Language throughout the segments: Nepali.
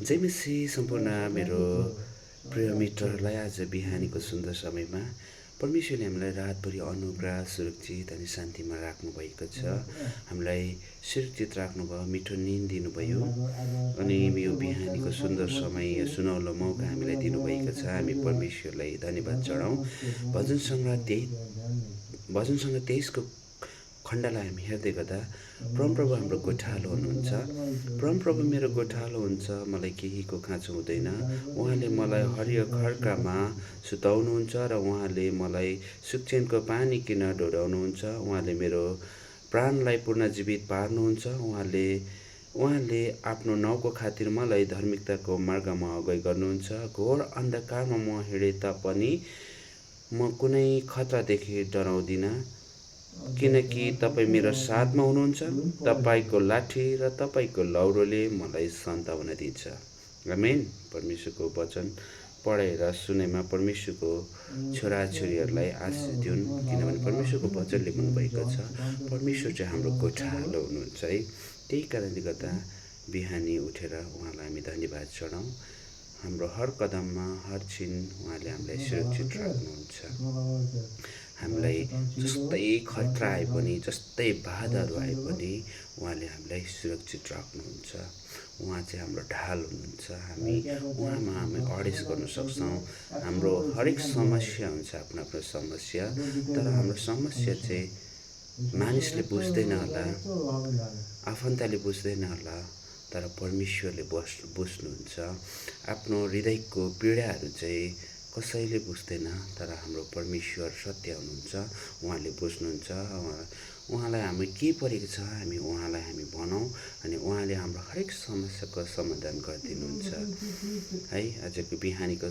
जय मसी सम्पूर्ण मेरो प्रिय मित्रहरूलाई आज बिहानीको सुन्दर समयमा परमेश्वरले हामीलाई रातभरि अनुग्रह सुरक्षित अनि शान्तिमा राख्नुभएको छ। हामीलाई सुरक्षित राख्नुभयो, मिठो निन्द दिनुभयो अनि यो बिहानीको सुन्दर समय यो सुनौलो मौका हामीलाई दिनुभएको छ। हामी परमेश्वरलाई धन्यवाद चढाउँ। भजन सङ्ग्रह 23 को खण्डलाई हामी हेर्दै गर्दा परमप्रभु हाम्रो गोठालो हुनुहुन्छ। परमप्रभु मेरो गोठालो हुन्छ, मलाई केहीको खाँचो हुँदैन। उहाँले मलाई हरियो खड्कामा सुताउनुहुन्छ र उहाँले मलाई सुक्चेनको पानी किनार डोराउनुहुन्छ। उहाँले मेरो प्राणलाई पुनर्जीवित पार्नुहुन्छ। उहाँले आफ्नो नाउँको खातिर मलाई धार्मिकताको मार्गमा अगुवाई गर्नुहुन्छ। घोर अन्धकारमा म हिँडे तापनि म कुनै खतरादेखि डराउँदिनँ, किनकि तपाईँ मेरो साथमा हुनुहुन्छ। तपाईँको लाठी र तपाईँको लौरोले मलाई सन्ताउन दिन्छ। आमेन। परमेश्वरको वचन पढेर सुनेमा परमेश्वरको छोराछोरीहरूलाई आशिष दिउन्, किनभने परमेश्वरको वचनले भन्नुभएको छ परमेश्वर चाहिँ हाम्रो गोठालो हुनुहुन्छ है। त्यही कारणले गर्दा बिहानी उठेर उहाँलाई हामी धन्यवाद चढाउँ। हाम्रो हर कदममा हर छिन उहाँले हामीलाई सुरक्षित राख्नुहुन्छ। हामीलाई जस्तै खतरा आए पनि, जस्तै बाधाहरू आए पनि उहाँले हामीलाई सुरक्षित राख्नुहुन्छ। उहाँ चाहिँ हाम्रो ढाल हुनुहुन्छ। हामी उहाँमा हामी अडेस गर्न सक्छौँ। हाम्रो हरेक समस्या हुन्छ, आफ्नो आफ्नो समस्या, तर हाम्रो समस्या चाहिँ मानिसले बुझ्दैन होला, आफन्तले बुझ्दैन होला, तर परमेश्वरले बुझ्नुहुन्छ। आफ्नो हृदयको पीडाहरू चाहिँ कसैले बुझ्दैन, तर हाम्रो परमेश्वर सत्य हुनुहुन्छ। उहाँले बुझ्नुहुन्छ। उहाँलाई हामी के परेको छ हामी उहाँलाई हामी भनौँ अनि उहाँले हाम्रो हरेक समस्याको समाधान गरिदिनुहुन्छ है। आजको बिहानीको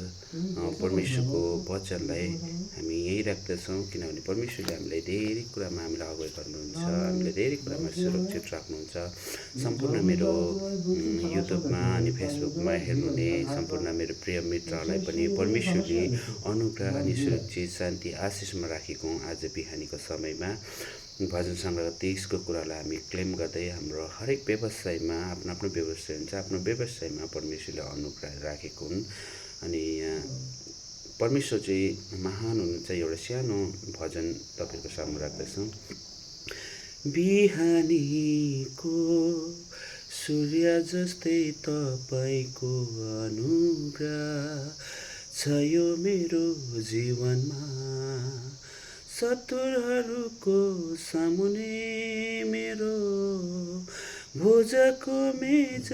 परमेश्वरको वचनलाई हामी यहीँ राख्दछौँ, किनभने परमेश्वरले हामीलाई धेरै कुरामा हामीलाई अगुवाई गर्नुहुन्छ, हामीलाई धेरै कुरामा सुरक्षित राख्नुहुन्छ। सम्पूर्ण मेरो युट्युबमा अनि फेसबुकमा हेर्नुहुने सम्पूर्ण मेरो प्रिय मित्रहरूलाई पनि परमेश्वरले अनुग्रह अनि सुरक्षित शान्ति आशिषमा राखेको आज बिहानीको समयमा भजन सङ्ग्रह 23 को कुरालाई हामी क्लेम गर्दै हाम्रो हरेक व्यवसायमा आफ्नो व्यवसाय हुन्छ, आफ्नो व्यवसायमा परमेश्वरले अनुग्रह राखेको हुन्। अनि परमेश्वर चाहिँ महान हुनुहुन्छ। एउटा सानो भजन तपाईँको सामु राख्दछौँ। बिहानीको सूर्य जस्तै तपाईँको अनुग्रह छ यो मेरो जीवनमा। शत्रुहरूको सामुने मेरो भुजको मेज